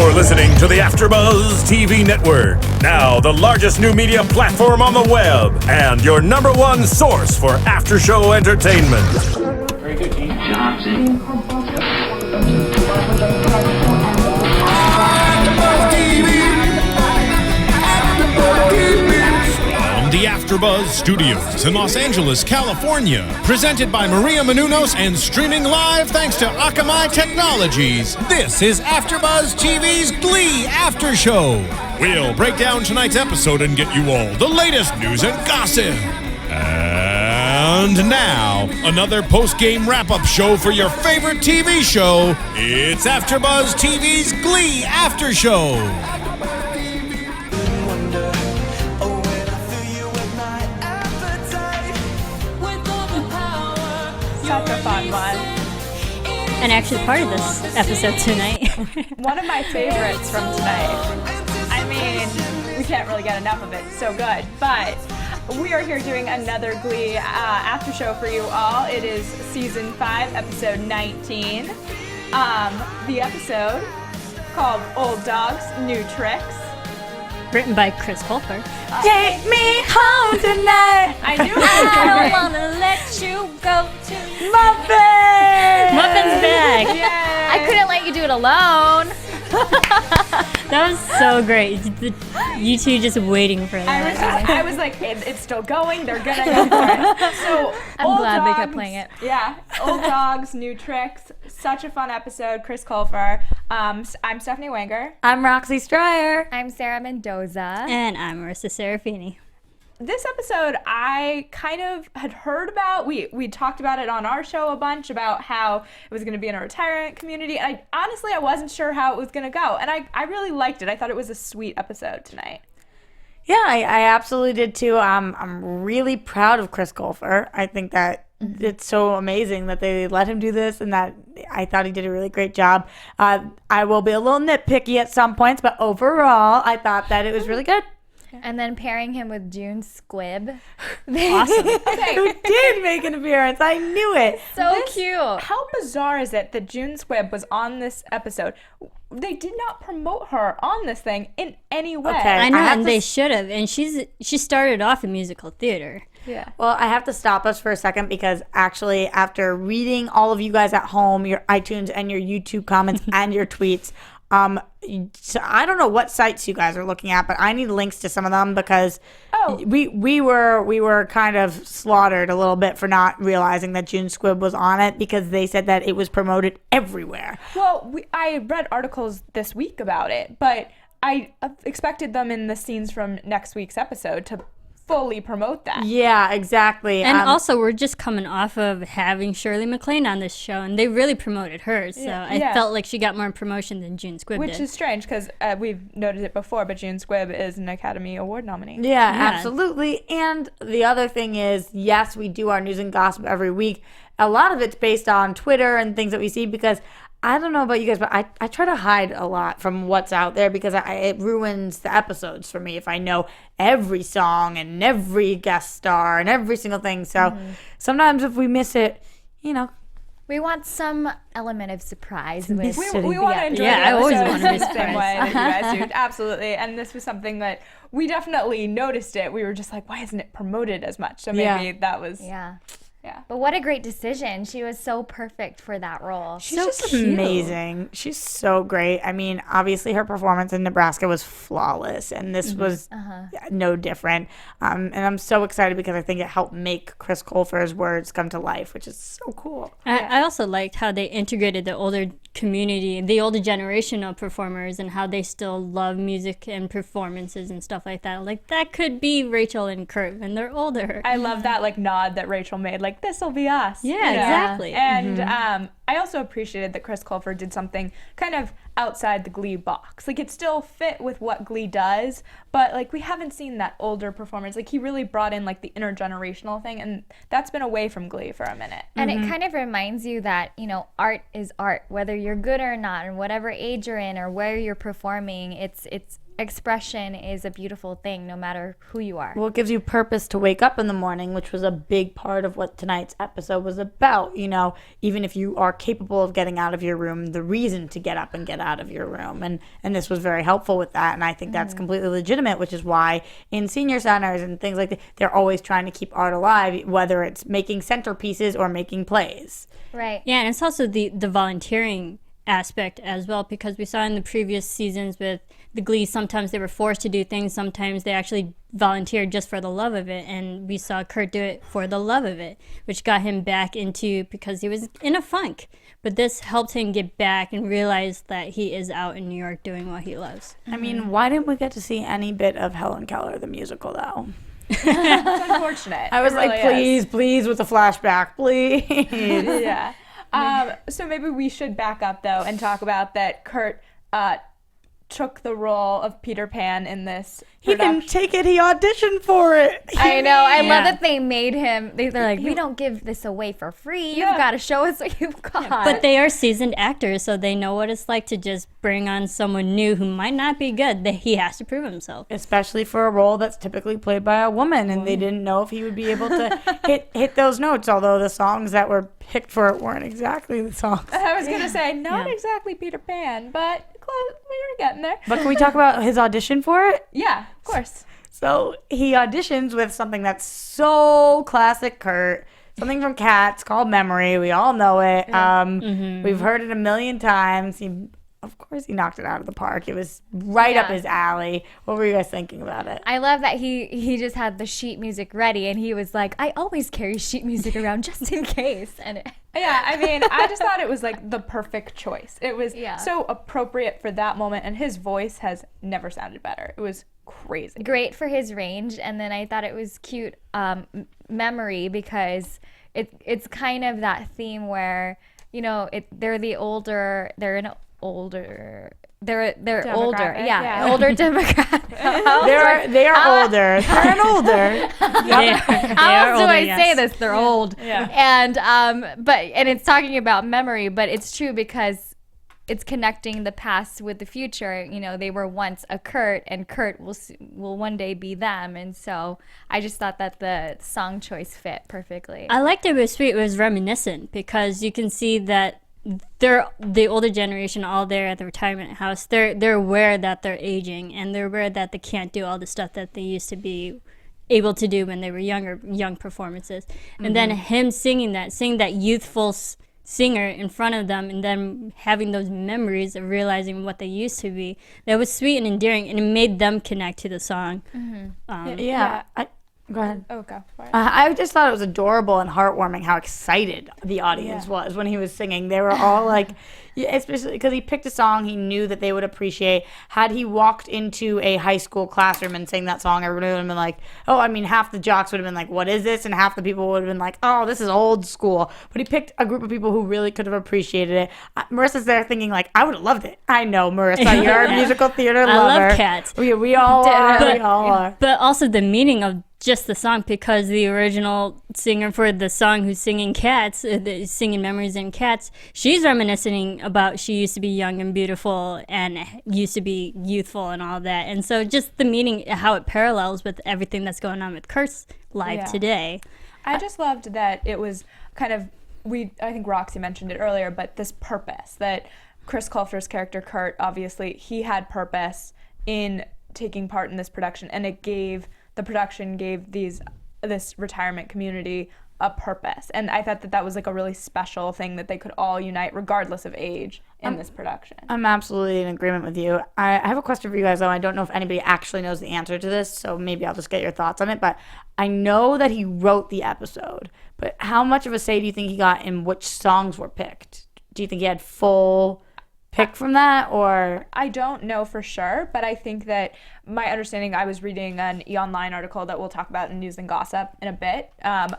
You're listening to the AFTERBUZZ TV network. Now the largest new media platform on the web and your number one source for after-show entertainment. Very good, Dean Johnson. The AFTERBUZZ Studios in Los Angeles, California. Presented by Maria Menounos and streaming live thanks to Akamai Technologies. This is AFTERBUZZ TV's Glee After Show. We'll break down tonight's episode and get you all the latest news and gossip. And now, another post-game wrap-up show for your favorite TV show. It's AFTERBUZZ TV's Glee After Show. Such a fun one. And actually part of this episode tonight. One of my favorites from tonight. I mean, we can't really get enough of it. So good. But we are here doing another Glee after show for you all. It is season 5, episode 19. The episode called Old Dogs, New Tricks. Written by Chris Colfer. Take me home tonight. I knew it. I don't wanna let you go to Muffin. Muffin's back. Yay. I couldn't let you do it alone. That was so great. You two just waiting for that. I was like, it's still going. They're gonna go for it. So I'm glad they kept playing it. Yeah, Old Dogs, New Tricks. Such a fun episode. Chris Colfer. I'm Stephanie Wenger. I'm Roxy Striar. I'm Sarah Mendoza. And I'm Marisa Serafini. This episode I kind of had heard about. We talked about it on our show a bunch about how it was going to be in a retirement community. And I wasn't sure how it was going to go. And I really liked it. I thought it was a sweet episode tonight. Yeah, I absolutely did too. I'm really proud of Chris Colfer. I think that it's so amazing that they let him do this, and that I thought he did a really great job. I will be a little nitpicky at some points, but overall, I thought that it was really good. And then pairing him with June Squibb. Awesome. Who did make an appearance? I knew it. So cute. How bizarre is it that June Squibb was on this episode? They did not promote her on this thing in any way. Okay. I know, I have and to they should have. And she started off in musical theater. Yeah. Well, I have to stop us for a second because actually, after reading all of you guys at home, your iTunes and your YouTube comments and your tweets, so I don't know what sites you guys are looking at, but I need links to some of them because we were kind of slaughtered a little bit for not realizing that June Squibb was on it because they said that it was promoted everywhere. Well, I read articles this week about it, but I expected them in the scenes from next week's episode to fully promote that. Yeah, exactly. And also, we're just coming off of having Shirley MacLaine on this show, and they really promoted her. So I felt like she got more promotion than June Squibb Which did. is strange because we've noticed it before, but June Squibb is an Academy Award nominee. Yeah, absolutely. And the other thing is, yes, we do our news and gossip every week. A lot of it's based on Twitter and things that we see because I don't know about you guys, but I try to hide a lot from what's out there because it ruins the episodes for me if I know every song and every guest star and every single thing. So sometimes if we miss it, We want some element of surprise. We want to enjoy the I always episodes want to be the same surprised. way that you guys do. Absolutely. And this was something that we definitely noticed it. We were just like, why isn't it promoted as much? So maybe that was... Yeah. Yeah. But what a great decision. She was so perfect for that role. She's just amazing. She's so great. I mean, obviously her performance in Nebraska was flawless, and this was no different. And I'm so excited because I think it helped make Chris Colfer's words come to life, which is so cool. I also liked how they integrated the older community, the older generation of performers, and how they still love music and performances and stuff like that. Like, that could be Rachel and Kurt, and they're older. I love that nod that Rachel made, like, this'll be us. Yeah, exactly. And I also appreciated that Chris Colfer did something kind of outside the Glee box. Like, it still fit with what Glee does, but, like, we haven't seen that older performance. Like, he really brought in, like, the intergenerational thing, and that's been away from Glee for a minute. And it kind of reminds you that, art is art, whether you're good or not, and whatever age you're in or where you're performing, it's expression is a beautiful thing no matter who you are. Well, it gives you purpose to wake up in the morning, which was a big part of what tonight's episode was about. You know, even if you are capable of getting out of your room, the reason to get up and get out of your room. And this was very helpful with that. And I think that's completely legitimate, which is why in senior centers and things like that, they're always trying to keep art alive, whether it's making centerpieces or making plays. Right. Yeah, and it's also the volunteering aspect as well, because we saw in the previous seasons with the Glee, sometimes they were forced to do things, sometimes they actually volunteered just for the love of it, and we saw Kurt do it for the love of it, which got him back into, because he was in a funk, but this helped him get back and realize that he is out in New York doing what he loves. I mean, why didn't we get to see any bit of Helen Keller the musical though? It's unfortunate. I was It like, really is. please with a flashback, please. Yeah. So maybe we should back up though and talk about that Kurt took the role of Peter Pan in this He production. didn't take it. He auditioned for it. I know. I love Yeah. that they made him. They're like, we don't give this away for free. You've Yeah. got to show us what you've got. But they are seasoned actors, so they know what it's like to just bring on someone new who might not be good. That he has to prove himself. Especially for a role that's typically played by a woman, and they didn't know if he would be able to hit those notes. Although the songs that were picked for it weren't exactly the songs. I was gonna say not Yeah. exactly Peter Pan, but close. We were getting there. But can we talk about his audition for it? Yeah, of course. So he auditions with something that's so classic Kurt, something from Cats called Memory. We all know it. We've heard it a million times. Of course, he knocked it out of the park. It was right up Yeah. his alley. What were you guys thinking about it? I love that he just had the sheet music ready, and he was like, I always carry sheet music around just in case. And Yeah, I mean, I just thought it was like the perfect choice. It was Yeah. so appropriate for that moment, and his voice has never sounded better. It was crazy. great for his range. And then I thought it was cute, Memory, because it's kind of that theme where, you know, they're older, Demographic, yeah. older demographic. They are older. They're an older. How else do I say yes. this? They're old. Yeah. And and it's talking about memory, but it's true because it's connecting the past with the future. You know, they were once a Kurt, and Kurt will one day be them. And so I just thought that the song choice fit perfectly. I liked it was sweet. It was reminiscent because you can see that they're the older generation, all there at the retirement house. They're aware that they're aging, and they're aware that they can't do all the stuff that they used to be able to do when they were young performances. And then him singing that youthful singer in front of them, and then having those memories of realizing what they used to be, that was sweet and endearing, and it made them connect to the song. Yeah. Go ahead. Oh, go for it. I just thought it was adorable and heartwarming how excited the audience was when he was singing. They were all like, especially because he picked a song he knew that they would appreciate. Had he walked into a high school classroom and sang that song, everybody would have been like, oh, I mean, half the jocks would have been like, what is this? And half the people would have been like, oh, this is old school. But he picked a group of people who really could have appreciated it. Marissa's there thinking like, I would have loved it. I know, Marissa, you're a musical theater lover. I love Cats. We all are. We all are. But also the meaning of just the song, because the original singer for the song who's singing Cats, singing Memories in Cats, she's reminiscing about she used to be young and beautiful and used to be youthful and all that. And so just the meaning, how it parallels with everything that's going on with Kurt's life today. I just loved that it was kind of, I think Roxy mentioned it earlier, but this purpose that Chris Colfer's character Kurt, obviously, he had purpose in taking part in this production, and the production gave this retirement community a purpose. And I thought that was like a really special thing that they could all unite regardless of age in this production. I'm absolutely in agreement with you. I have a question for you guys, though. I don't know if anybody actually knows the answer to this, so maybe I'll just get your thoughts on it. But I know that he wrote the episode, but how much of a say do you think he got in which songs were picked? Do you think he had full pick from that, or? I don't know for sure, but I think that my understanding, I was reading an E! Online article that we'll talk about in News and Gossip in a bit,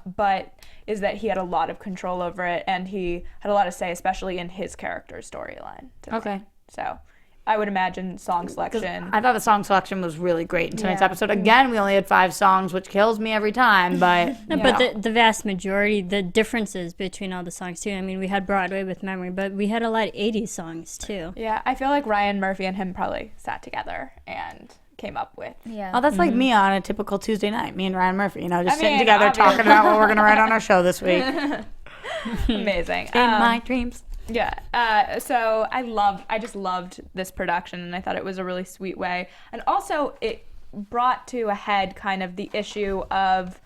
but is that he had a lot of control over it, and he had a lot to say, especially in his character's storyline. Okay. So I would imagine song selection. I thought the song selection was really great in tonight's Yeah. episode. Again, we only had 5 songs, which kills me every time, but No, but the vast majority, the differences between all the songs too. I mean, we had Broadway with Memory, but we had a lot of 80s songs too. Yeah, I feel like Ryan Murphy and him probably sat together and came up with. Yeah. oh, that's like me on a typical Tuesday night. Me and Ryan Murphy, just I sitting mean, together obviously. talking about what we're going to write on our show this week. Amazing. In my dreams. Yeah. So I just loved this production, and I thought it was a really sweet way. And also, it brought to a head kind of the issue of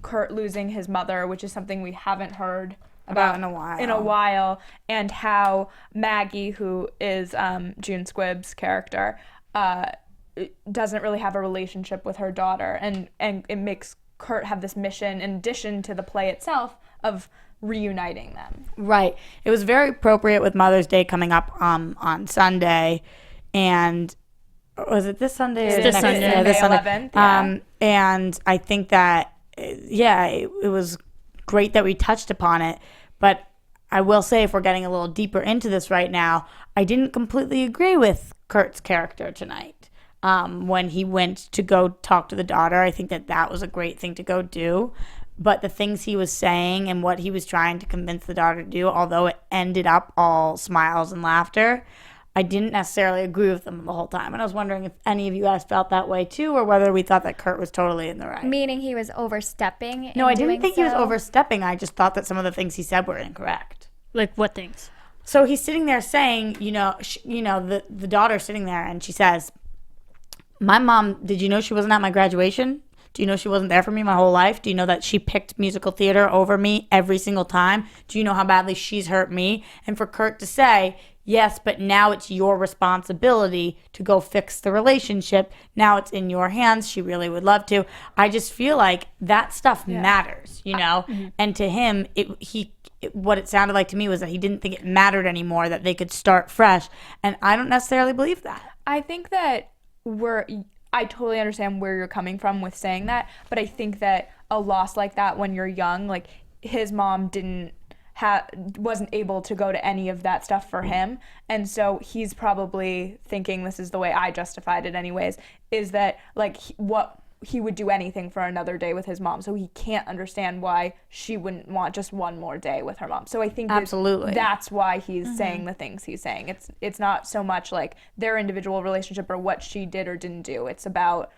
Kurt losing his mother, which is something we haven't heard about in a while, and how Maggie, who is June Squibb's character, doesn't really have a relationship with her daughter, and it makes Kurt have this mission, in addition to the play itself, of reuniting them. Right. It was very appropriate with Mother's Day coming up on Sunday, and was it this Sunday? It's this Sunday. Yeah, this May Sunday. 11th, yeah. And I think that, it was great that we touched upon it, but I will say, if we're getting a little deeper into this right now, I didn't completely agree with Kurt's character tonight. When he went to go talk to the daughter, I think that was a great thing to go do. But the things he was saying and what he was trying to convince the daughter to do, although it ended up all smiles and laughter, I didn't necessarily agree with them the whole time. And I was wondering if any of you guys felt that way too, or whether we thought that Kurt was totally in the right. Meaning he was overstepping. No, I didn't think he was so? overstepping. I just thought that some of the things he said were incorrect. Like what things? So he's sitting there saying, the daughter's sitting there, and she says, "My mom, did you know she wasn't at my graduation? Do you know she wasn't there for me my whole life? Do you know that she picked musical theater over me every single time? Do you know how badly she's hurt me?" And for Kurt to say, "Yes, but now it's your responsibility to go fix the relationship. Now it's in your hands. She really would love to." I just feel like that stuff matters, And to him, what it sounded like to me was that he didn't think it mattered anymore, that they could start fresh. And I don't necessarily believe that. I think that I totally understand where you're coming from with saying that, but I think that a loss like that when you're young, like his mom wasn't able to go to any of that stuff for him, and so he's probably thinking, this is the way I justified it anyways, is that like he would do anything for another day with his mom, so he can't understand why she wouldn't want just one more day with her mom. So I think absolutely that's why he's saying the things he's saying. It's not so much like their individual relationship or what she did or didn't do. It's about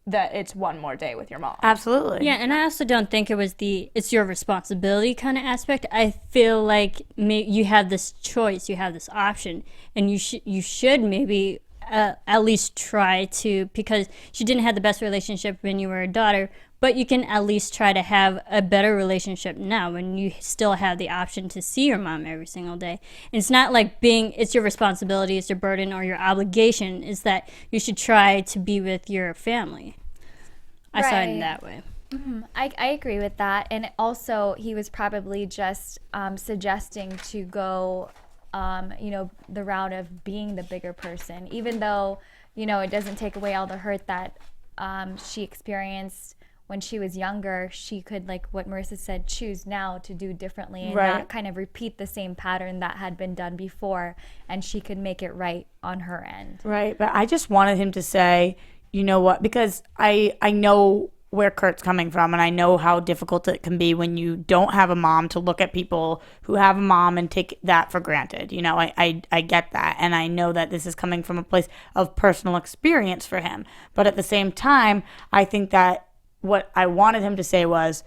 that it's one more day with your mom. Absolutely. Yeah, and I also don't think it was it's your responsibility kind of aspect. I feel like you have this choice, you have this option, and you should maybe at least try to, because she didn't have the best relationship when you were a daughter, but you can at least try to have a better relationship now when you still have the option to see your mom every single day. And it's not like it's your responsibility, it's your burden or your obligation, is that you should try to be with your family. I saw it in that way. Mm-hmm. I agree with that. And also, he was probably just suggesting to go the route of being the bigger person, even though, it doesn't take away all the hurt that she experienced when she was younger. She could, like what Marisa said, choose now to do differently and not kind of repeat the same pattern that had been done before, and she could make it right on her end. Right, but I just wanted him to say, you know what, because I know where Kurt's coming from, and I know how difficult it can be when you don't have a mom to look at people who have a mom and take that for granted. I get that, and I know that this is coming from a place of personal experience for him. But at the same time, I think that what I wanted him to say was,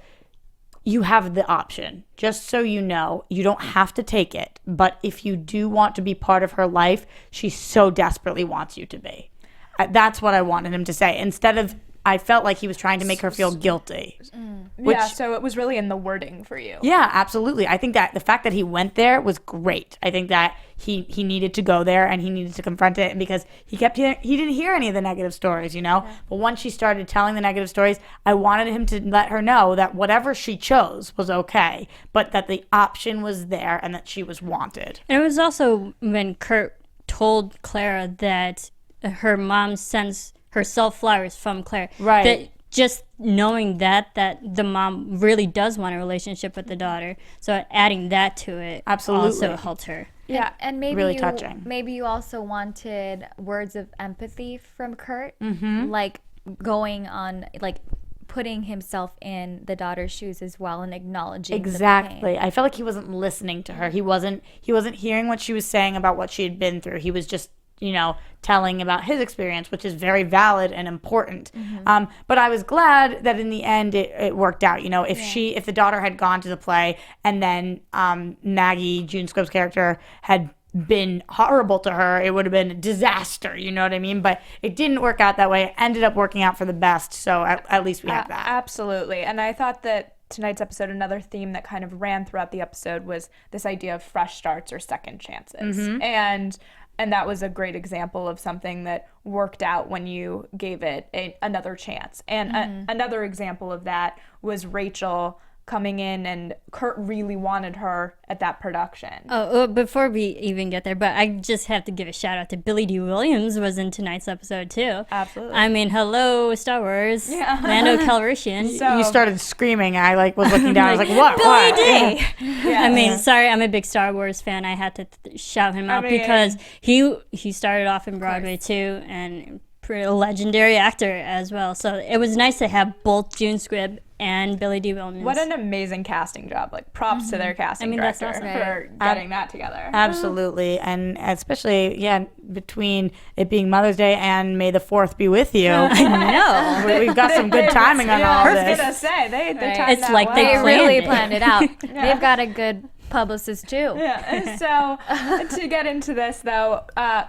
you have the option. Just so you know, you don't have to take it. But if you do want to be part of her life, she so desperately wants you to be. That's what I wanted him to say. Instead of, I felt like he was trying to make her feel guilty. So it was really in the wording for you. Yeah, absolutely. I think that the fact that he went there was great. I think that he needed to go there and he needed to confront it, because he didn't hear any of the negative stories, But once she started telling the negative stories, I wanted him to let her know that whatever she chose was okay, but that the option was there and that she was wanted. And it was also when Kurt told Clara that her mom sends herself flowers from Claire. Right. That just knowing that the mom really does want a relationship with the daughter, so adding that to it also helped her. Yeah, and maybe really touching. Maybe you also wanted words of empathy from Kurt, like going on, like putting himself in the daughter's shoes as well and acknowledging exactly. the pain. I felt like he wasn't listening to her. He wasn't hearing what she was saying about what she had been through. He was just telling about his experience, which is very valid and important. But I was glad that in the end it worked out. If the daughter had gone to the play and then Maggie, June Squibb's character, had been horrible to her, it would have been a disaster, you know what I mean? But it didn't work out that way. It ended up working out for the best, so at least we have that. Absolutely. And I thought that tonight's episode, another theme that kind of ran throughout the episode was this idea of fresh starts or second chances. And that was a great example of something that worked out when you gave it another chance. And another example of that was Rachel coming in, and Kurt really wanted her at that production. Before we even get there, but I just have to give a shout out to Billy D. Williams was in tonight's episode too. Absolutely. I mean, hello, Star Wars. Yeah. Lando Calrissian. You started screaming. I was looking down. I was like, what? Billy D. Yeah. I mean, sorry, I'm a big Star Wars fan. I had to shout him out because he started off in Broadway too, and a legendary actor as well. So it was nice to have both June Squibb and Billy D. Williams. What an amazing casting job. Like, props to their casting director that's awesome. for getting that together. Absolutely. And especially, between it being Mother's Day and May the 4th be with you. I know. We've got some good timing on all I this. was going to say, they timed It's that like well. they They really planned it. planned it out. They've got a good publicist too. Yeah. So to get into this, though,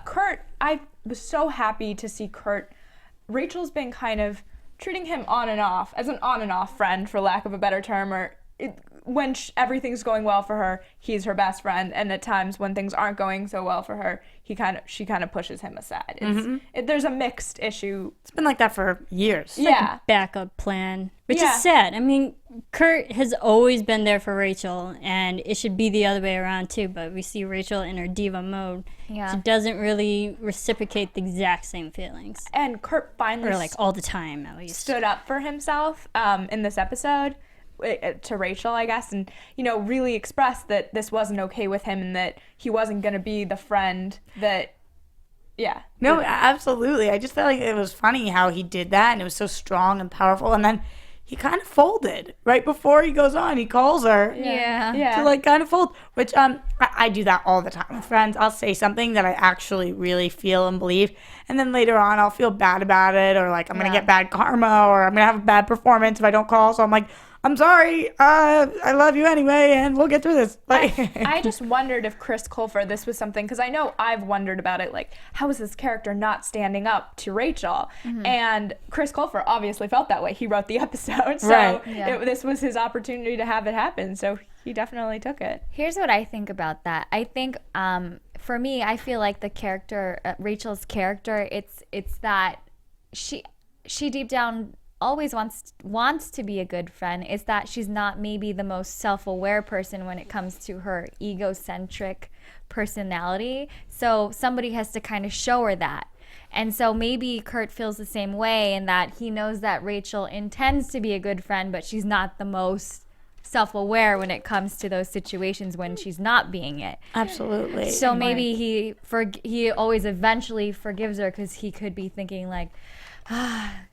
Kurt, I was so happy to see Kurt. Rachel's been kind of treating him on and off, as an on and off friend, for lack of a better term, when everything's going well for her, he's her best friend, and at times when things aren't going so well for her, she kind of pushes him aside. There's a mixed issue. It's been like that for years. Yeah. Backup plan, which is sad. I mean, Kurt has always been there for Rachel, and it should be the other way around too, but we see Rachel in her diva mode. Yeah. She doesn't really reciprocate the exact same feelings. And Kurt finally Or like all the time, at least. stood up for himself in this episode to Rachel, I guess, and really expressed that this wasn't okay with him and that he wasn't going to be the friend that No, absolutely. I just felt like it was funny how he did that, and it was so strong and powerful, and then he kind of folded right before he goes on. He calls her to like kind of fold, which I do that all the time with friends. I'll say something that I actually really feel and believe, and then later on I'll feel bad about it, or like I'm gonna get bad karma, or I'm gonna have a bad performance if I don't call. So I'm like, I'm sorry, I love you anyway, and we'll get through this. Like, I just wondered if Chris Colfer, this was something, because I know I've wondered about it, like, how is this character not standing up to Rachel? And Chris Colfer obviously felt that way. He wrote the episode, so this was his opportunity to have it happen, so he definitely took it. Here's what I think about that. I think for me, I feel like the character, Rachel's character, it's that she deep down always wants to be a good friend. It's that she's not maybe the most self-aware person when it comes to her egocentric personality. So somebody has to kind of show her that. And so maybe Kurt feels the same way, in that he knows that Rachel intends to be a good friend, but she's not the most self-aware when it comes to those situations when she's not being it. absolutely. So maybe he always eventually forgives her, because he could be thinking like,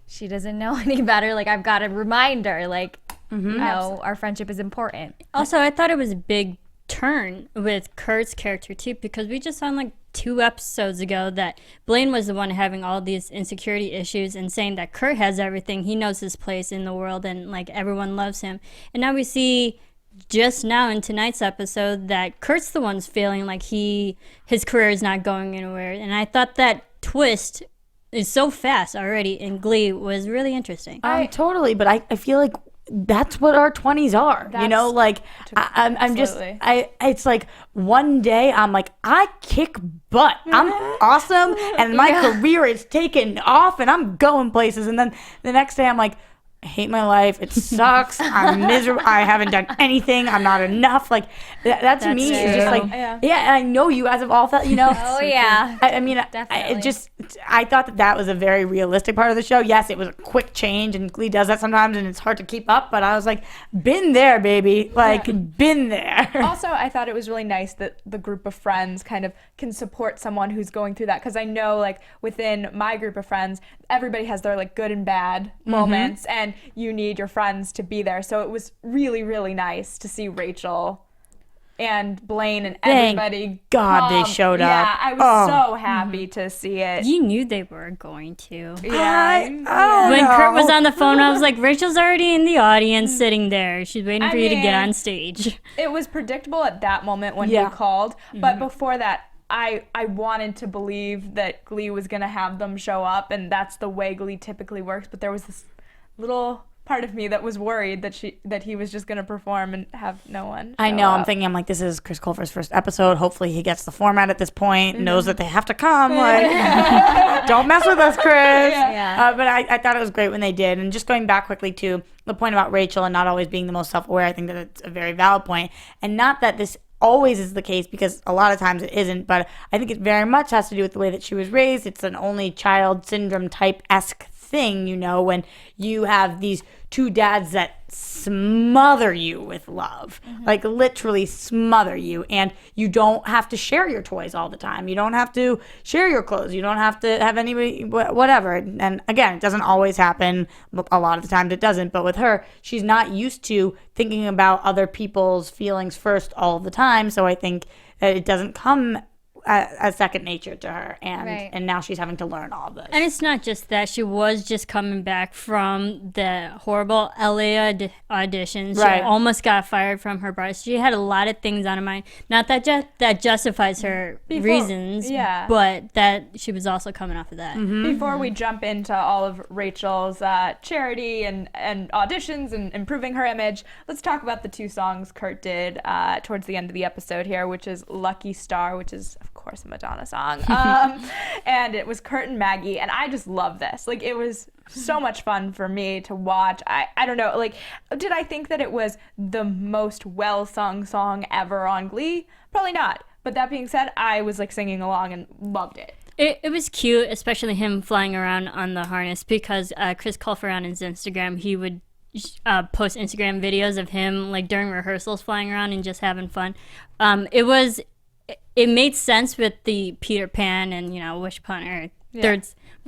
she doesn't know any better. Like, I've got to remind her, like, our friendship is important. Also, I thought it was a big turn with Kurt's character too, because we just saw like 2 episodes ago that Blaine was the one having all these insecurity issues and saying that Kurt has everything. He knows his place in the world and like everyone loves him. And now we see just now in tonight's episode that Kurt's the one's feeling like his career is not going anywhere. And I thought that twist is so fast already in Glee was really interesting. Totally, but I feel like that's what our 20s are, like I'm just, it's like one day I'm like, I kick butt, I'm awesome, and my career is taking off and I'm going places, and then the next day I'm like, hate my life. It sucks. I'm miserable. I haven't done anything. I'm not enough. Like that's me. true. It's just like, yeah. And I know you guys have all felt, Oh yeah. I mean, Definitely. I thought that was a very realistic part of the show. Yes, it was a quick change, and Glee does that sometimes, and it's hard to keep up. But I was like, been there, baby. Like, been there. Also, I thought it was really nice that the group of friends kind of can support someone who's going through that, because I know, like, within my group of friends, everybody has their, like, good and bad moments, and you need your friends to be there. So it was really, really nice to see Rachel and Blaine and everybody. God, they showed up. Yeah, I was so happy to see it. You knew they were going to. I When don't Kurt was know. on the phone, I was like, Rachel's already in the audience sitting there. She's waiting for you to get mean, on stage. It was predictable at that moment when he called, but before that, I wanted to believe that Glee was going to have them show up, and that's the way Glee typically works, but there was this little part of me that was worried that he was just going to perform and have no one I show know. up. I'm thinking, I'm like, this is Chris Colfer's first episode. Hopefully he gets the format at this point, knows that they have to come. Like, don't mess with us, Chris. Yeah. But I thought it was great when they did. And just going back quickly to the point about Rachel and not always being the most self-aware, I think that it's a very valid point. And not that this always is the case, because a lot of times it isn't, but I think it very much has to do with the way that she was raised. It's an only child syndrome type-esque thing, you know, when you have these two dads that smother you with love, like literally smother you, and you don't have to share your toys all the time. You don't have to share your clothes. You don't have to have anybody, whatever. And again, it doesn't always happen. A lot of the times it doesn't. But with her, she's not used to thinking about other people's feelings first all the time. So I think that it doesn't come as second nature to her, and now she's having to learn all of this. And it's not just that. She was just coming back from the horrible LA auditions. Right. She almost got fired from her bar. She had a lot of things on her mind. Not that that justifies her reasons, but that she was also coming off of that. Before we jump into all of Rachel's charity and auditions and improving her image, let's talk about the two songs Kurt did towards the end of the episode here, which is Lucky Star, which is, of course, a Madonna song. And it was Kurt and Maggie, and I just love this. Like, it was so much fun for me to watch. I don't know, like, did I think that it was the most well-sung song ever on Glee? Probably not. But that being said, I was, like, singing along and loved it. It was cute, especially him flying around on the harness, because Chris Colfer on his Instagram, he would post Instagram videos of him, like, during rehearsals flying around and just having fun. It made sense with the Peter Pan and, you know, Wish Upon Earth.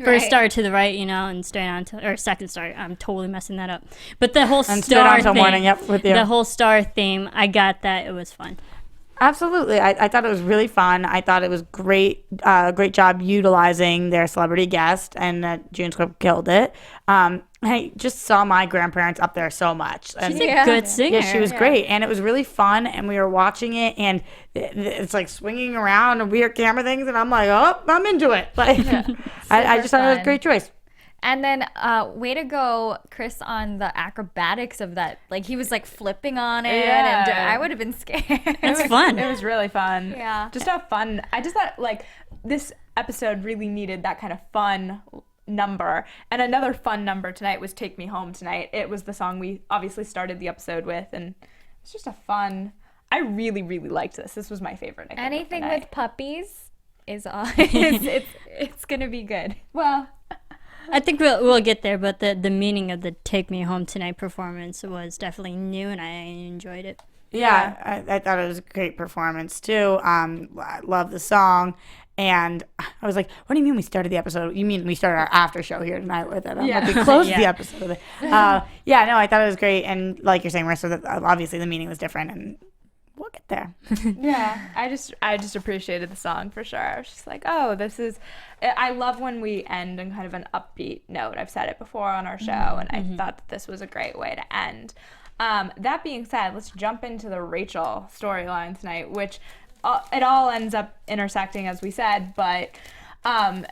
First star to the right, you know, and straight on to, or second star. I'm totally messing that up. But the whole star thing, the whole star theme, I got that. It was fun. Absolutely. I thought it was really fun. I thought it was great job utilizing their celebrity guest, and that June Squibb killed it. I just saw my grandparents up there so much. She's a good singer. Yeah, she was great. And it was really fun, and we were watching it, and it's like swinging around and weird camera things, and I'm like, oh, I'm into it. Like, I just thought it was a great choice. And then, way to go, Chris, on the acrobatics of that. Like, he was, like, flipping on it, and I would have been scared. It's fun. It was really fun. Yeah. Just have fun. I just thought, like, this episode really needed that kind of fun number. And another fun number tonight was Take Me Home Tonight. It was the song we obviously started the episode with, and it's just a fun... I really, really liked this. This was my favorite. Anything with puppies is it's gonna be good. Well... I think we'll get there, but the meaning of the Take Me Home Tonight performance was definitely new, and I enjoyed it. Yeah, I thought it was a great performance, too. I love the song. And I was like, what do you mean we started the episode? You mean we started our after show here tonight with it? I'm like, we closed the episode with it. I thought it was great. And like you're saying, Marissa, obviously the meaning was different, and we'll get there. I just appreciated the song for sure. I was just like, oh, this is... I love when we end on kind of an upbeat note. I've said it before on our show, and I thought that this was a great way to end. That being said, let's jump into the Rachel storyline tonight, which it all ends up intersecting, as we said, but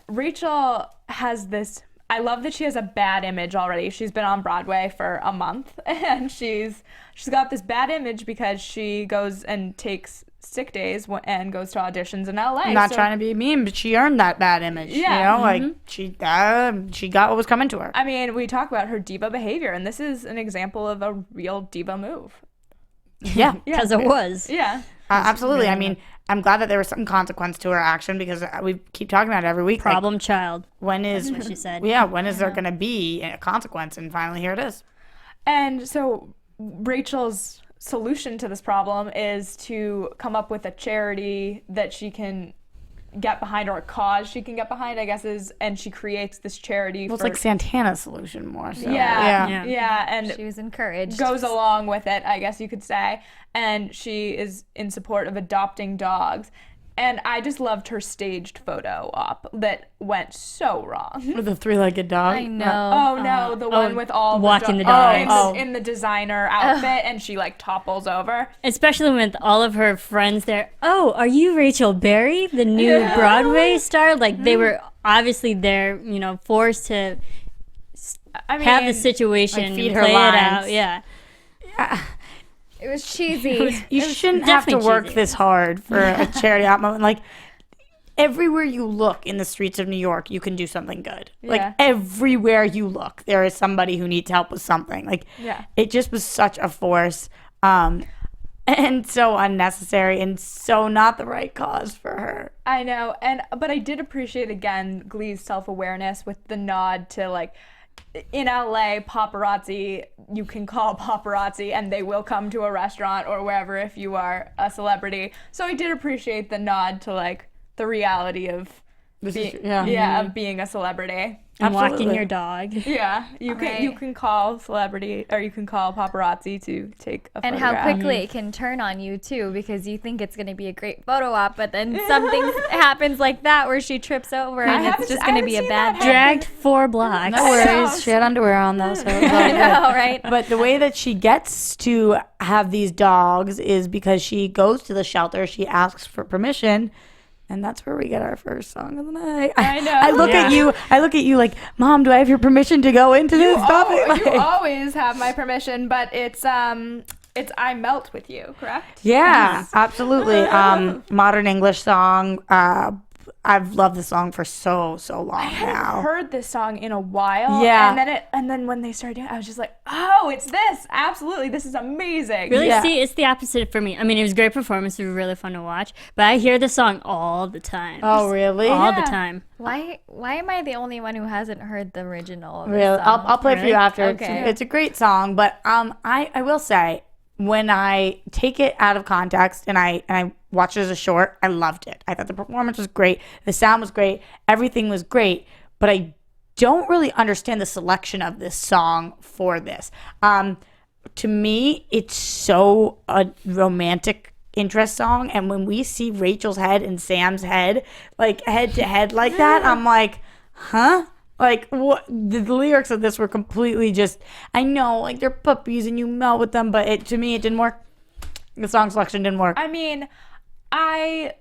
Rachel has this... I love that she has a bad image already. She's been on Broadway for a month, and she's got this bad image because she goes and takes sick days and goes to auditions in LA. I'm not trying to be mean, but she earned that bad image. Yeah. You know, like she got what was coming to her. I mean, we talk about her diva behavior, and this is an example of a real diva move. Yeah. Because it was. Yeah. Absolutely. I mean, I'm glad that there was some consequence to her action because we keep talking about it every week. Problem child. When is That's what she said. Yeah, when is there going to be a consequence? And finally, here it is. And so Rachel's solution to this problem is to come up with a charity that she can get behind, or a cause she can get behind, I guess, and she creates this charity. Well, it's like Santana's solution more so. Yeah, and She was encouraged. goes along with it, I guess you could say, and she is in support of adopting dogs. And I just loved her staged photo op that went so wrong. With the three-legged dog. I know. Oh no, the one with all walking the dogs dogs. in the designer outfit, and she like topples over. Especially with all of her friends there. Oh, are you Rachel Berry, the new Broadway star? Like, they were obviously there, you know, forced to have the situation like, feed and her play it lines. out. Yeah. It was cheesy. You shouldn't have to definitely work cheesy. this hard for a charity op moment. Like, everywhere you look in the streets of New York, you can do something good. Like, Yeah. everywhere you look, there is somebody who needs help with something. Like, it just was such a force. And so unnecessary and so not the right cause for her. I know, but I did appreciate again Glee's self-awareness with the nod to like, in LA, paparazzi, you can call paparazzi and they will come to a restaurant or wherever if you are a celebrity. So I did appreciate the nod to like the reality of of being a celebrity. And walking Absolutely. your dog. Yeah, you can call celebrity, or you can call paparazzi to take a And photograph. how quickly it can turn on you too, because you think it's going to be a great photo op, but then something happens like that where she trips over and it's just going to be a bad Dragged 4 blocks. No worries. She had underwear on, though. So it was all I good. know, right? But the way that she gets to have these dogs is because she goes to the shelter, she asks for permission, and that's where we get our first song of the night. I know. I look at you like, Mom, do I have your permission to go into this topic? You always have my permission, but it's I Melt With You, correct? Yeah, absolutely. Modern English song. I've loved the song for so long I now. haven't heard this song in a while. Yeah. And then when they started doing it, I was just like, oh, it's this. Absolutely. This is amazing. Really, Yeah. see, it's the opposite for me. I mean, it was a great performance. It was really fun to watch. But I hear the song all the time. Oh, really? All Yeah. the time. Why am I the only one who hasn't heard the original of this Really? song? I'll play it for you after. Okay. It's a great song, but I will say, when I take it out of context and I watched it as a short, I loved it. I thought the performance was great, the sound was great, everything was great, but I don't really understand the selection of this song for this. To me, it's so a romantic interest song, and when we see Rachel's head and Sam's head, like head to head like that, I'm like, huh? Like, what? The lyrics of this were completely just, I know, like, they're puppies and you melt with them, but to me, it didn't work. The song selection didn't work. I mean, I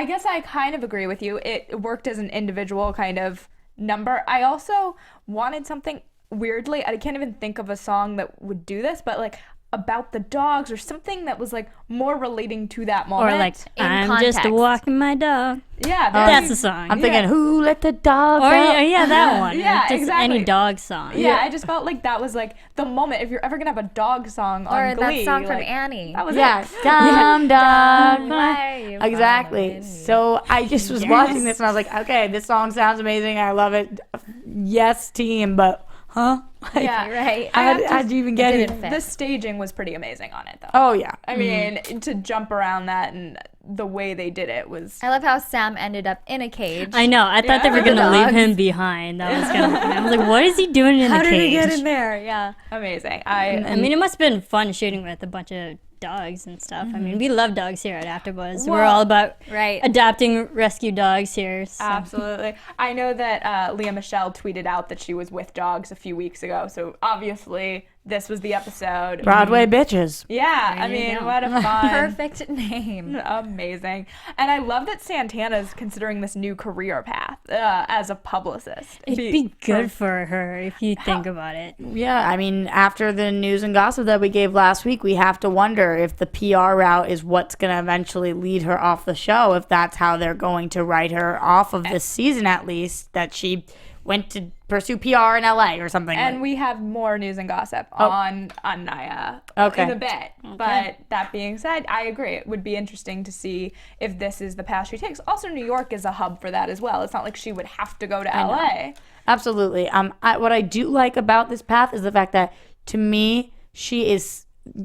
guess I kind of agree with you. It worked as an individual kind of number. I also wanted something, weirdly, I can't even think of a song that would do this, but like about the dogs or something that was like more relating to that moment. Or like, in I'm just context. walking my dog. yeah, That's the song. I'm thinking, who let the dog Or out? yeah, that one. Yeah, Just exactly. any dog song. Yeah, I just felt like that was like the moment. If you're ever gonna have a dog song Or on Glee, that song from like, Annie. that was Yeah, it. dumb dog. Why you Exactly. following me? So I just was watching this and I was like, okay, this song sounds amazing. I love it. Yes, team, but huh? Like, Yeah, Right. how'd you even get it? didn't fit. The staging was pretty amazing on it, though. Oh, yeah. I mean, to jump around that and the way they did it was. I love how Sam ended up in a cage. I know. I thought they were With the gonna leave dogs. him behind. That was kind of funny. I was like, what is he doing in How the did cage? he get in there? Yeah. Amazing. I mean, it must have been fun shooting with a bunch of dogs and stuff. I mean, we love dogs here at AfterBuzz. We're Well, all about right. adopting rescue dogs here. So. Absolutely. I know that Leah Michelle tweeted out that she was with dogs a few weeks ago, so obviously this was the episode. Broadway bitches. Yeah, I There you mean, go. what a fun. Perfect name. Amazing. And I love that Santana's considering this new career path. as a publicist. It'd be good for her if you think about it. Yeah, I mean, after the news and gossip that we gave last week, we have to wonder if the PR route is what's going to eventually lead her off the show, if that's how they're going to write her off of this season, at least, that she went to pursue PR in LA or something. And we have more news and gossip on Naya in a bit. Okay. But that being said, I agree. It would be interesting to see if this is the path she takes. Also, New York is a hub for that as well. It's not like she would have to go to LA. Absolutely. What I do like about this path is the fact that, to me, she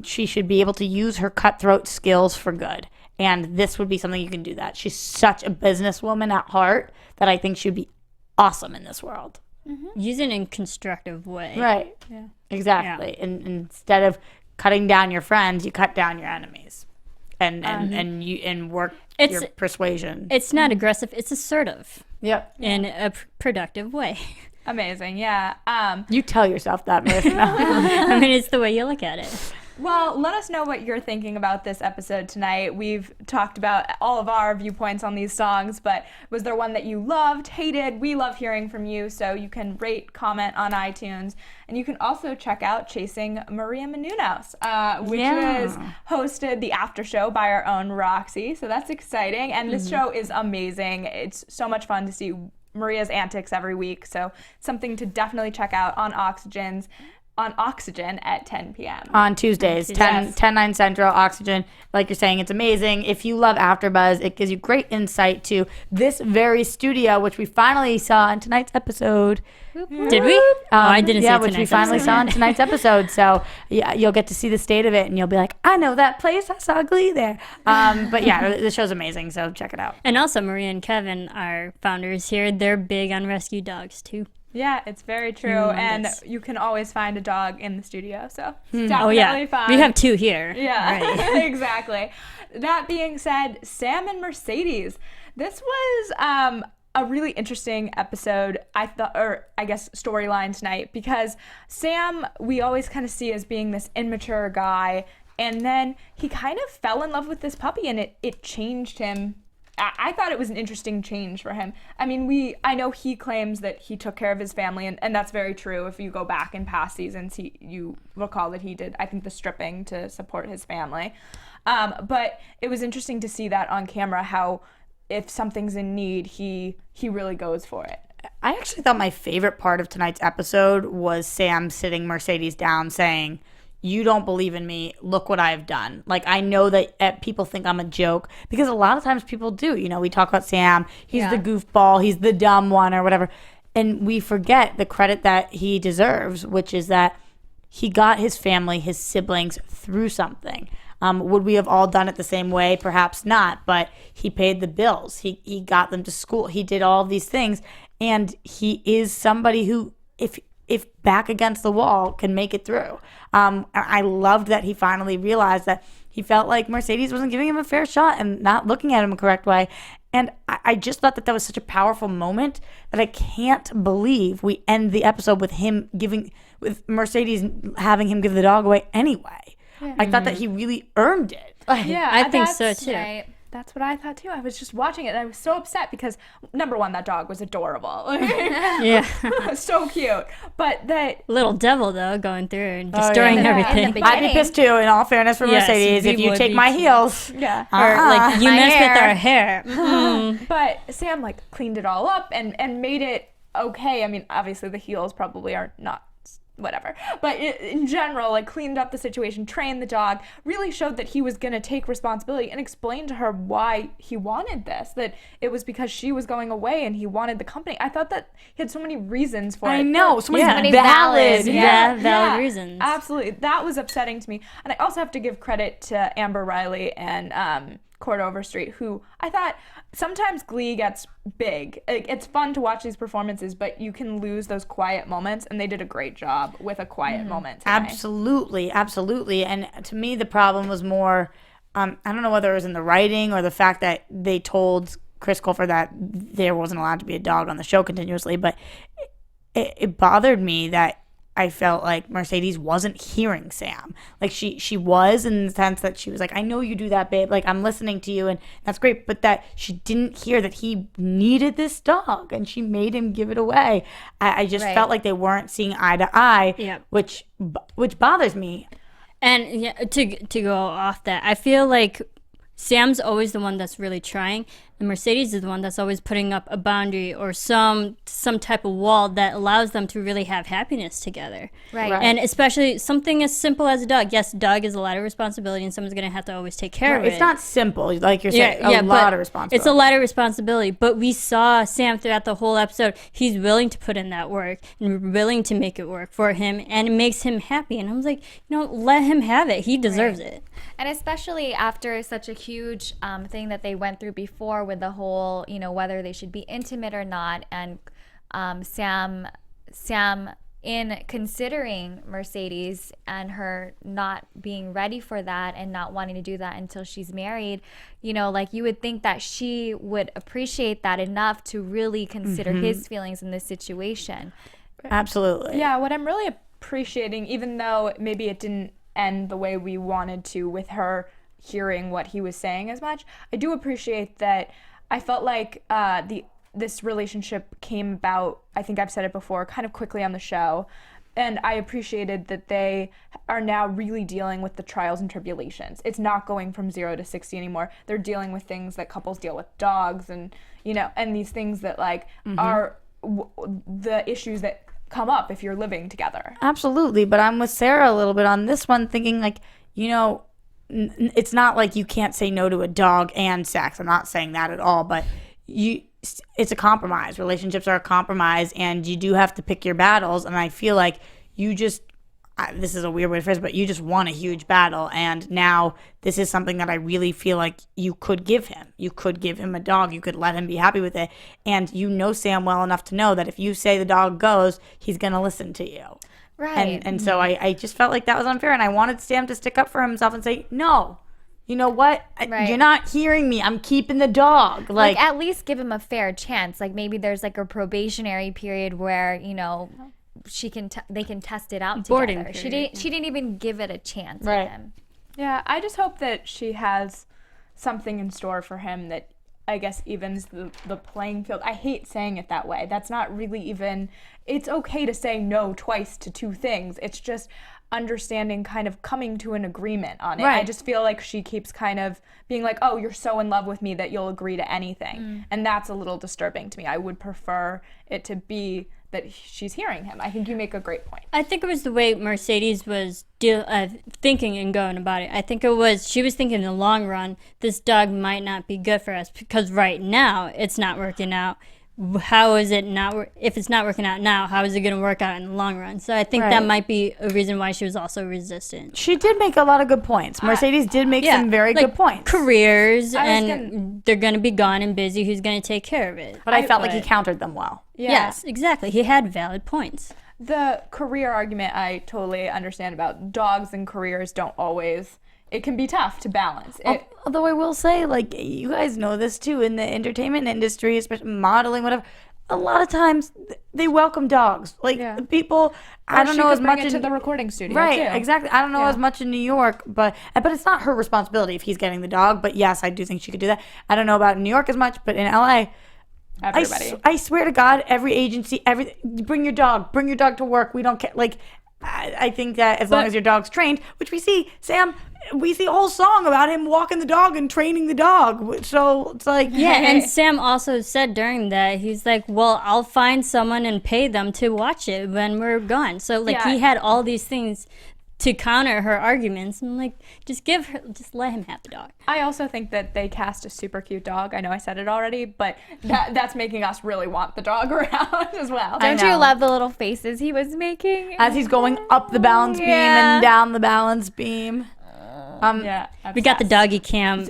should be able to use her cutthroat skills for good. And this would be something you can do that. She's such a businesswoman at heart that I think she'd be awesome in this world. Use it in a constructive way. Right. Yeah. Exactly. Yeah. And instead of cutting down your friends, you cut down your enemies, and work your persuasion. It's not aggressive. It's assertive. Yep. In a productive way. Amazing. Yeah. You tell yourself that, Marissa. I mean, it's the way you look at it. Well, let us know what you're thinking about this episode tonight. We've talked about all of our viewpoints on these songs, but was there one that you loved, hated? We love hearing from you, so you can rate, comment on iTunes, and you can also check out Chasing Maria Menounos, which is hosted the after show by our own Roxy, so that's exciting, and this show is amazing. It's so much fun to see Maria's antics every week, so something to definitely check out on Oxygen at 10 p.m. On Tuesdays, 10/9 Central, Oxygen. Like you're saying, it's amazing. If you love AfterBuzz, it gives you great insight to this very studio, which we finally saw in tonight's episode. Did we? I didn't see it which we finally saw in tonight's episode. So yeah, you'll get to see the state of it, and you'll be like, I know that place. I saw Glee there. But yeah, the show's amazing, so check it out. And also, Maria and Kevin, our founders here, they're big on rescue dogs, too. Yeah, it's very true, and you can always find a dog in the studio, so it's definitely fun. We have 2 here. Yeah, right. Exactly. That being said, Sam and Mercedes. This was a really interesting episode, I guess storyline tonight, because Sam, we always kind of see as being this immature guy, and then he kind of fell in love with this puppy, and it changed him. I thought it was an interesting change for him. I mean, I know he claims that he took care of his family, and that's very true. If you go back in past seasons, you recall that he did, I think, the stripping to support his family. But it was interesting to see that on camera, how if something's in need, he really goes for it. I actually thought my favorite part of tonight's episode was Sam sitting Mercedes down saying, you don't believe in me, look what I've done. Like, I know that people think I'm a joke, because a lot of times people do. You know, we talk about Sam, he's the goofball, he's the dumb one or whatever. And we forget the credit that he deserves, which is that he got his family, his siblings, through something. Would we have all done it the same way? Perhaps not, but he paid the bills. He got them to school. He did all of these things. And he is somebody who, if back against the wall, can make it through. I loved that he finally realized that he felt like Mercedes wasn't giving him a fair shot and not looking at him the correct way. And I just thought that was such a powerful moment that I can't believe we end the episode with Mercedes having him give the dog away anyway. Yeah. I thought that he really earned it. Yeah, I think so too. Right. That's what I thought too. I was just watching it and I was so upset because, number one, that dog was adorable. Yeah. So cute. But that little devil, though, going through and destroying everything. I'd be pissed too, in all fairness, for Mercedes, if you take my heels. Yeah. Or like you mess with our hair. But Sam cleaned it all up and made it okay. I mean, obviously the heels probably are not whatever, but in general, cleaned up the situation, trained the dog, really showed that he was going to take responsibility and explain to her why he wanted this, that it was because she was going away and he wanted the company. I thought that he had so many reasons for it. I know, so many valid valid reasons. Absolutely. That was upsetting to me. And I also have to give credit to Amber Riley and Court Overstreet, who I thought sometimes Glee gets big. It's fun to watch these performances, but you can lose those quiet moments, and they did a great job with a quiet moment tonight. Absolutely. And to me, the problem was more, I don't know whether it was in the writing or the fact that they told Chris Colfer that there wasn't allowed to be a dog on the show continuously, but it bothered me that I felt like Mercedes wasn't hearing Sam. Like she was, in the sense that she was like, I know you do that, babe. Like, I'm listening to you, and that's great. But that she didn't hear that he needed this dog, and she made him give it away. I just felt like they weren't seeing eye to eye, which bothers me. And yeah, to go off that, I feel like Sam's always the one that's really trying, and Mercedes is the one that's always putting up a boundary or some type of wall that allows them to really have happiness together. Right. And especially something as simple as a dog. Yes, dog is a lot of responsibility, and someone's going to have to always take care of it. It's not simple, like you're saying. A lot of responsibility. It's a lot of responsibility. But we saw Sam throughout the whole episode. He's willing to put in that work and willing to make it work for him, and it makes him happy. And I was like, let him have it. He deserves it. And especially after such a huge thing that they went through before with the whole, whether they should be intimate or not, and Sam in considering Mercedes and her not being ready for that and not wanting to do that until she's married, like you would think that she would appreciate that enough to really consider his feelings in this situation. Absolutely. Yeah, what I'm really appreciating, even though maybe it didn't end the way we wanted to with her hearing what he was saying as much, I do appreciate that. I felt like this relationship came about, I think I've said it before, kind of quickly on the show, and I appreciated that they are now really dealing with the trials and tribulations. It's not going from 0 to 60 anymore. They're dealing with things that couples deal with, dogs, and and these things that are the issues that come up if you're living together. Absolutely, but I'm with Sarah a little bit on this one, thinking it's not like you can't say no to a dog and sex. I'm not saying that at all, but it's a compromise. Relationships are a compromise, and you do have to pick your battles. And I feel like this is a weird way to phrase it, but you just won a huge battle, and now this is something that I really feel like you could give him. You could give him a dog. You could let him be happy with it, and Sam well enough to know that if you say the dog goes, he's going to listen to you. Right. And so I just felt like that was unfair, and I wanted Sam to stick up for himself and say, no, you know what? Right. You're not hearing me. I'm keeping the dog. Like, at least give him a fair chance. Like, maybe there's like a probationary period where, they can test it out together. She didn't even give it a chance with him. Yeah, I just hope that she has something in store for him that I guess evens the playing field. I hate saying it that way. That's not really even, it's okay to say no twice to two things. It's just understanding, kind of coming to an agreement on it. Right. I just feel like she keeps kind of being like, oh, you're so in love with me that you'll agree to anything. And that's a little disturbing to me. I would prefer it to be that she's hearing him. I think you make a great point. I think it was the way Mercedes was thinking and going about it. I think she was thinking in the long run, this dog might not be good for us because right now it's not working out. How is it not? If it's not working out now, how is it going to work out in the long run? So I think that might be a reason why she was also resistant. She did make a lot of good points. Mercedes did make some very good points. Careers, and they're going to be gone and busy. Who's going to take care of it? But I felt like he countered them well. Yeah. Yes, exactly. He had valid points. The career argument I totally understand about. Dogs and careers don't always... It can be tough to balance. Although I will say, like, you guys know this too, in the entertainment industry, especially modeling, whatever, a lot of times they welcome dogs. Like, people, I don't know as much to the recording studio, right, too. Exactly. I don't know as much in New York, but it's not her responsibility if he's getting the dog. But yes, I do think she could do that. I don't know about New York as much, but in LA, everybody. I swear to God, every agency, bring your dog to work. We don't care. Like, I think that as long as your dog's trained, which we see, Sam, we see a whole song about him walking the dog and training the dog. So it's like... Yeah, and Sam also said during that, he's like, well, I'll find someone and pay them to watch it when we're gone. So, he had all these things to counter her arguments. And, just let him have the dog. I also think that they cast a super cute dog. I know I said it already, but that's making us really want the dog around as well. Don't you love the little faces he was making? As he's going up the balance beam and down the balance beam. We got the doggy cam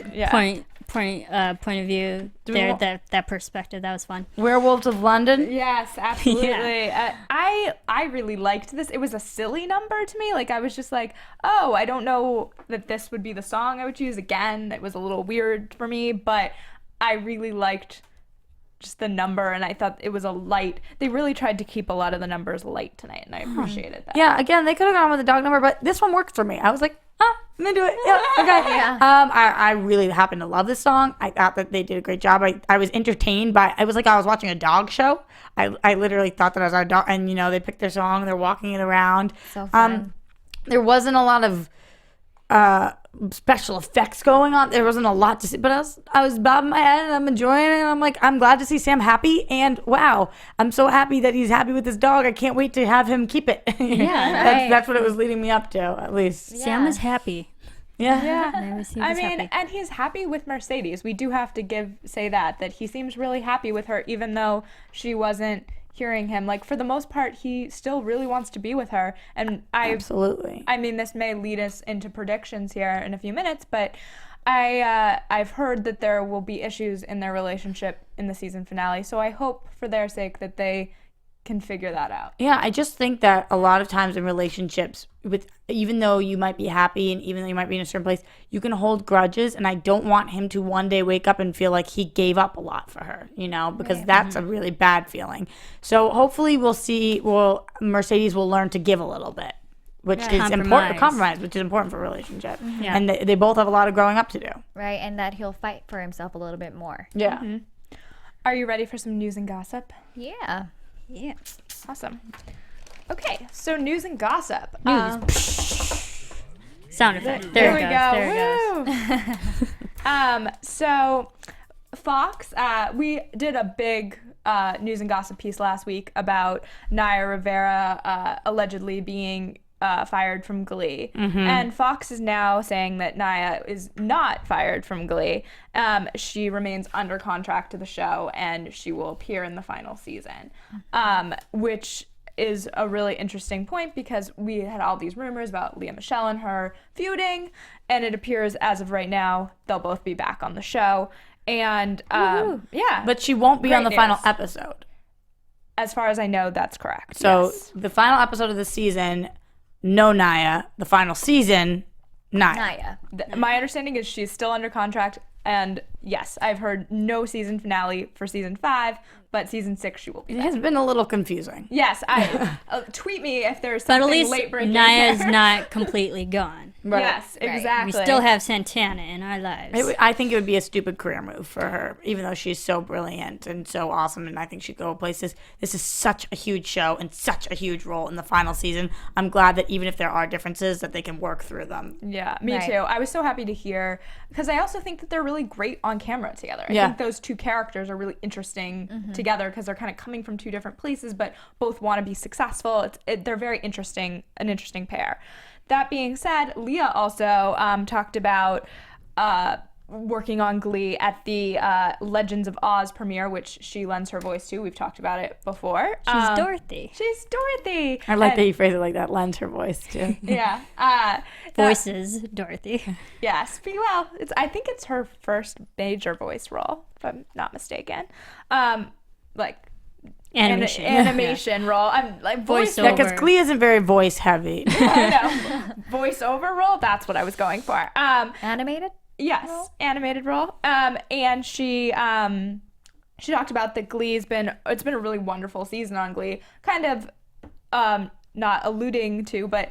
point of view there, that perspective. That was fun. Werewolves of London? Yes, absolutely. I really liked this. It was a silly number to me. Like, I was just like, oh, I don't know that this would be the song I would choose again. It was a little weird for me, but I really liked just the number, and I thought it was a light. They really tried to keep a lot of the numbers light tonight, and I appreciated that. Yeah, again, they could have gone with the dog number, but this one worked for me. I was like, I'm into it. Yeah, okay. Yeah. I really happen to love this song. I thought that they did a great job. I was entertained by. I was like I was watching a dog show. I literally thought that I was a dog, and they picked their song. They're walking it around. So fun. There wasn't a lot of special effects going on. There wasn't a lot to see, but I was bobbing my head and I'm enjoying it. And I'm like, I'm glad to see Sam happy. And wow, I'm so happy that he's happy with his dog. I can't wait to have him keep it. Yeah, that's what it was leading me up to, at least. Sam is happy. Yeah. I mean, and he's happy with Mercedes. We do have to say that he seems really happy with her, even though she wasn't hearing him. Like, for the most part, he still really wants to be with her. And Absolutely. I mean, this may lead us into predictions here in a few minutes, but I've heard that there will be issues in their relationship in the season finale. So I hope for their sake that they can figure that out. Yeah, I just think that a lot of times in relationships, even though you might be happy and even though you might be in a certain place, you can hold grudges, and I don't want him to one day wake up and feel like he gave up a lot for her, because that's a really bad feeling. So hopefully Mercedes will learn to give a little bit, which is important. Compromise, which is important for a relationship. Yeah. And they both have a lot of growing up to do. Right, and that he'll fight for himself a little bit more. Yeah. Are you ready for some news and gossip? Yeah. Yeah. Awesome. Okay, so news and gossip. Sound effect. There There it goes. There it goes. So Fox, we did a big news and gossip piece last week about Naya Rivera allegedly being fired from Glee. And Fox is now saying that Naya is not fired from Glee. She remains under contract to the show, and she will appear in the final season, which is a really interesting point because we had all these rumors about Lea Michele and her feuding, and it appears as of right now they'll both be back on the show. And yeah, But she won't be on the Great final news. episode. As far as I know, that's correct. So yes. the final episode of the season, no Naya. The final season, Naya. My understanding is she's still under contract, and yes, I've heard no season finale for season 5, but season 6 she will be It back. has been a little confusing. Yes, I tweet me if there's But at something least late breaking. Naya's here. not completely gone. Right. Yes, exactly. We still have Santana in our lives. I think it would be a stupid career move for her, even though she's so brilliant and so awesome, and I think she'd go places. This is such a huge show and such a huge role in the final season. I'm glad that even if there are differences, that they can work through them. Yeah, me Right. too. I was so happy to hear, because I also think that they're really great on camera together. I Yeah. think those two characters are really interesting together because they're kind of coming from two different places, but both want to be successful. They're very interesting, an interesting pair. That being said, Lea also talked about working on Glee at the Legends of Oz premiere, which she lends her voice to. We've talked about it before. She's Dorothy. She's Dorothy. I like that you phrase it like that. Lends her voice too. Yeah. Voices Dorothy. Yes. Well, I think it's her first major voice role, if I'm not mistaken. Like Animation. animation role. I'm like Voiceover. Yeah, because Glee isn't very voice heavy. I know. Voiceover role. That's what I was going for. Animated? Yes, animated role. And she talked about that Glee's it's been a really wonderful season on Glee. Kind of not alluding to, but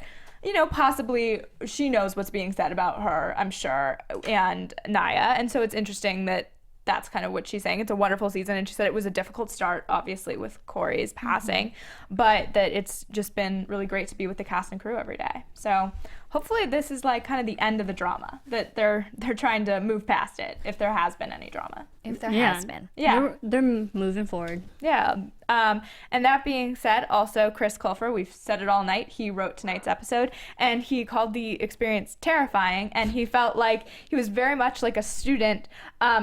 possibly she knows what's being said about her, I'm sure, and Naya. And so it's interesting that that's kind of what she's saying. It's a wonderful season, and she said it was a difficult start, obviously, with Corey's passing, but that it's just been really great to be with the cast and crew every day. So hopefully this is like kind of the end of the drama, that they're trying to move past it, if there has been any drama. If there has been. Yeah. They're moving forward. Yeah. And that being said, also Chris Colfer, we've said it all night, he wrote tonight's episode, and he called the experience terrifying, and he felt like he was very much like a student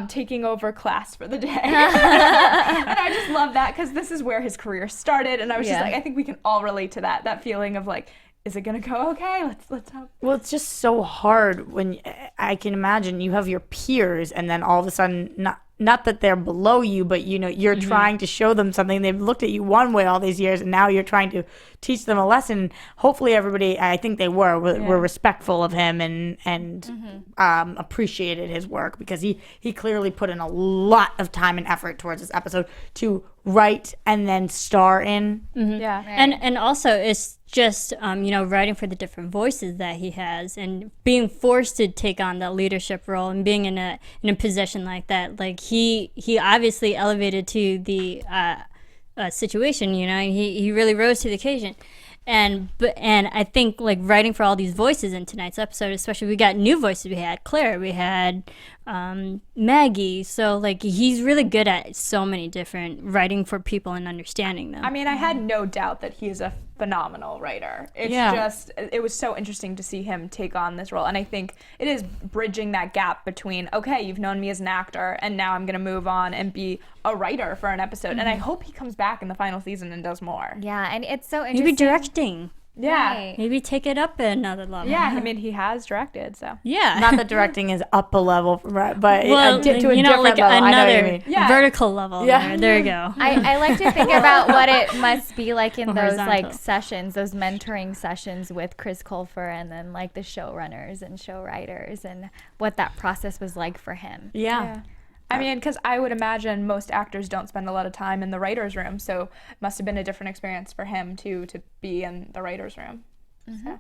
taking over class for the day. And I just love that, because this is where his career started, and I was just like, I think we can all relate to that feeling of like, is it gonna go okay? Let's hope. Well, it's just so hard when I can imagine you have your peers, and then all of a sudden, not that they're below you, but you're trying to show them something. They've looked at you one way all these years, and now you're trying to teach them a lesson. Hopefully everybody, I think they were respectful of him and appreciated his work, because he clearly put in a lot of time and effort towards this episode to write and then star in. Yeah. And also it's just writing for the different voices that he has, and being forced to take on that leadership role, and being in a position like that. Like he obviously elevated to the situation. He really rose to the occasion. And I think like writing for all these voices in tonight's episode, especially, we got new voices. We had Claire, we had Maggie. So like he's really good at so many different writing for people and understanding them. I mean, I had no doubt that he's a phenomenal writer. It's just, it was so interesting to see him take on this role. And I think it is bridging that gap between, okay, you've known me as an actor, and now I'm going to move on and be a writer for an episode. And I hope he comes back in the final season and does more. Yeah, and it's so interesting. Maybe directing. Yeah. Right. Maybe take it up another level. Yeah, I mean, he has directed, so. Yeah. Not that directing is up a level, but Well, to a different like level. I know what you another mean. vertical level. Yeah. There you go. I like to think about what it must be like in those like Horizontal. sessions, those mentoring sessions with Chris Colfer, and then like the showrunners and show writers, and what that process was like for him. Yeah. I mean, because I would imagine most actors don't spend a lot of time in the writer's room, so it must have been a different experience for him, too, to be in the writer's room. So,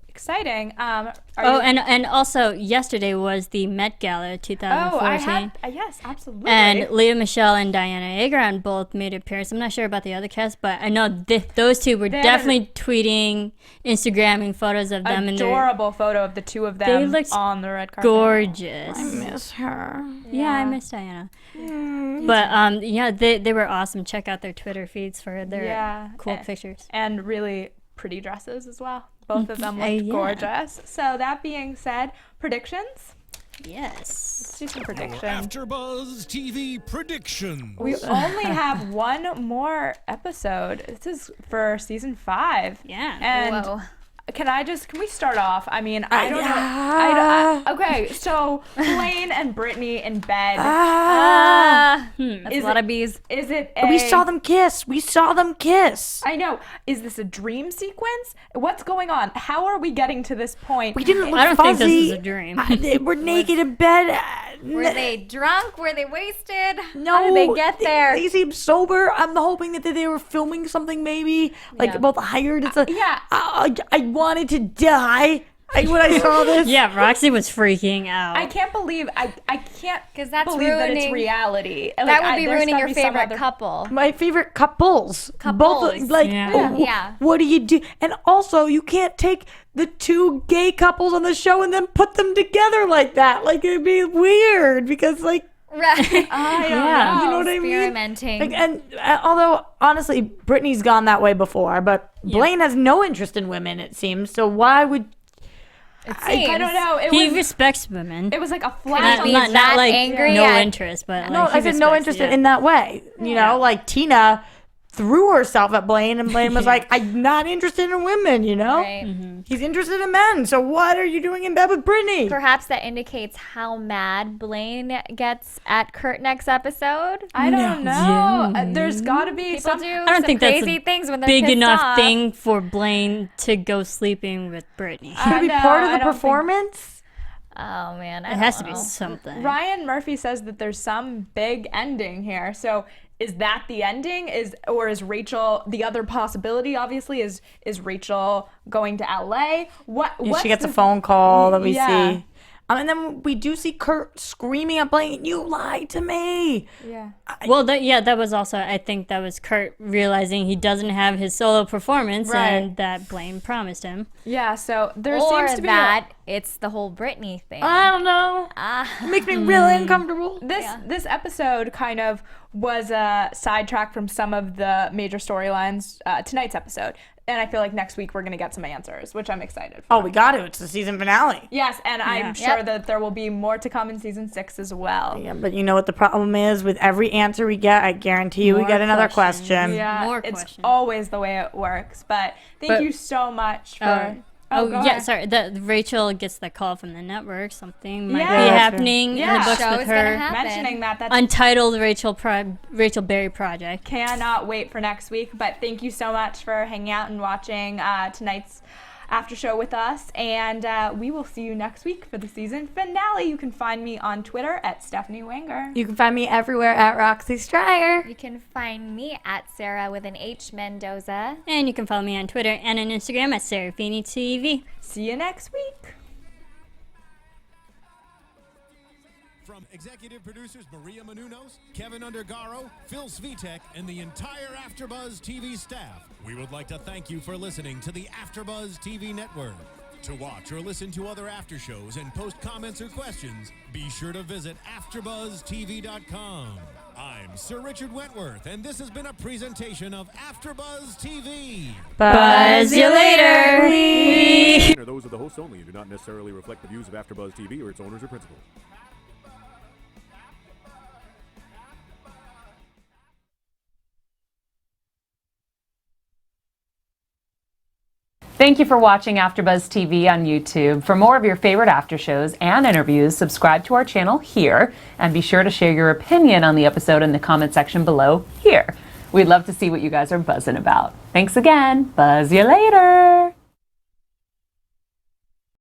exciting. And also yesterday was the Met Gala 2014. Yes, absolutely. And Leah Michele and Diana Agron both made an appearance. I'm not sure about the other cast, but I know those two were definitely tweeting, Instagramming photos of them. Adorable photo of the two of them They looked on the red carpet. gorgeous. I miss her. Yeah, I miss Diana. But they were awesome. Check out their Twitter feeds for their cool pictures. And really pretty dresses as well. Both of them looked yeah. gorgeous. So that being said, predictions? Yes. Let's do some predictions. AfterBuzz TV predictions. We only have one more episode. This is for season 5. Yeah. And Whoa. can we start off? I mean, I don't know. Okay, so Blaine and Brittany in bed. That's a lot of bees. Is it We saw them kiss. I know. Is this a dream sequence? What's going on? How are we getting to this point? We didn't look I don't think fuzzy. this is a dream. They were naked in bed. Were they drunk? Were they wasted? No, How did they get there? They seem sober. I'm hoping that they were filming something, maybe like both hired. It's I wanted to die when I saw this. Yeah, Roxy was freaking out. I can't believe I can't 'Cause that's believe that it's ruining- reality. That would be there's ruining gotta your be some favorite other- couple. My favorite couples. Both like Yeah. what do you do? And also, you can't take the two gay couples on the show and then put them together like that. Like it'd be weird because like Right. I don't Yeah. know. you know what I mean? Experimenting. Like, and although honestly, Brittany's gone that way before, but Blaine has no interest in women. It seems so. Why would Seems. I don't know. He respects women. It was like a flash. be not that like angry no at- interest, but no? like he I said no respects, interest yeah. in that way. You know, like Tina threw herself at Blaine, and Blaine was like, "I'm not interested in women." You know, Right. he's interested in men. So what are you doing in bed with Brittany? Perhaps that indicates how mad Blaine gets at Kurt next episode. I don't know. There's got to be People some. do I don't some think that's crazy a things when they're big pissed enough off. thing for Blaine to go sleeping with Brittany. Should it be know, part of I the don't think- performance? Oh man, It has to be something. Ryan Murphy says that there's some big ending here. So is that the ending? Is Rachel the other possibility? Obviously, is Rachel going to LA? What? She gets a phone call that we Yeah. see. And then we do see Kurt screaming at Blaine, "You lied to me!" Yeah. Well, that was also, I think that was Kurt realizing he doesn't have his solo performance Right. and that Blaine promised him. Yeah. So there Or seems to be that it's the whole Britney thing. I don't know. It makes me really uncomfortable. this episode kind of was a sidetrack from some of the major storylines. Tonight's episode. And I feel like next week we're going to get some answers, which I'm excited for. Oh, we got to. It's the season finale. Yes, and I'm sure Yep. that there will be more to come in season 6 as well. Yeah, but you know what the problem is? With every answer we get, I guarantee you we More get another questions. question. Yeah, More it's questions. always the way it works. But thank But- you so much for Oh, go yeah, ahead. sorry. Rachel gets the call from the network. Something might Yeah. be That's happening in Yeah. the books Show with is gonna her. happen. Mentioning that's Untitled Rachel Berry project. cannot wait for next week. But thank you so much for hanging out and watching tonight's after show with us, and we will see you next week for the season finale. You can find me on Twitter at Stephanie Wenger. You can find me everywhere at Roxy Striar. You can find me at Sarah with an H Mendoza. And you can follow me on Twitter and on Instagram at Serafini TV. See you next week. From executive producers Maria Menounos, Kevin Undergaro, Phil Svitek, and the entire AfterBuzz TV staff, we would like to thank you for listening to the AfterBuzz TV network. To watch or listen to other after shows and post comments or questions, be sure to visit AfterBuzzTV.com. I'm Sir Richard Wentworth, and this has been a presentation of AfterBuzz TV. Buzz you later! Are those of the hosts only and do not necessarily reflect the views of AfterBuzz TV or its owners or principals. Thank you for watching AfterBuzz TV on YouTube. For more of your favorite after shows and interviews, subscribe to our channel here, and be sure to share your opinion on the episode in the comment section below here. We'd love to see what you guys are buzzing about. Thanks again. Buzz you later.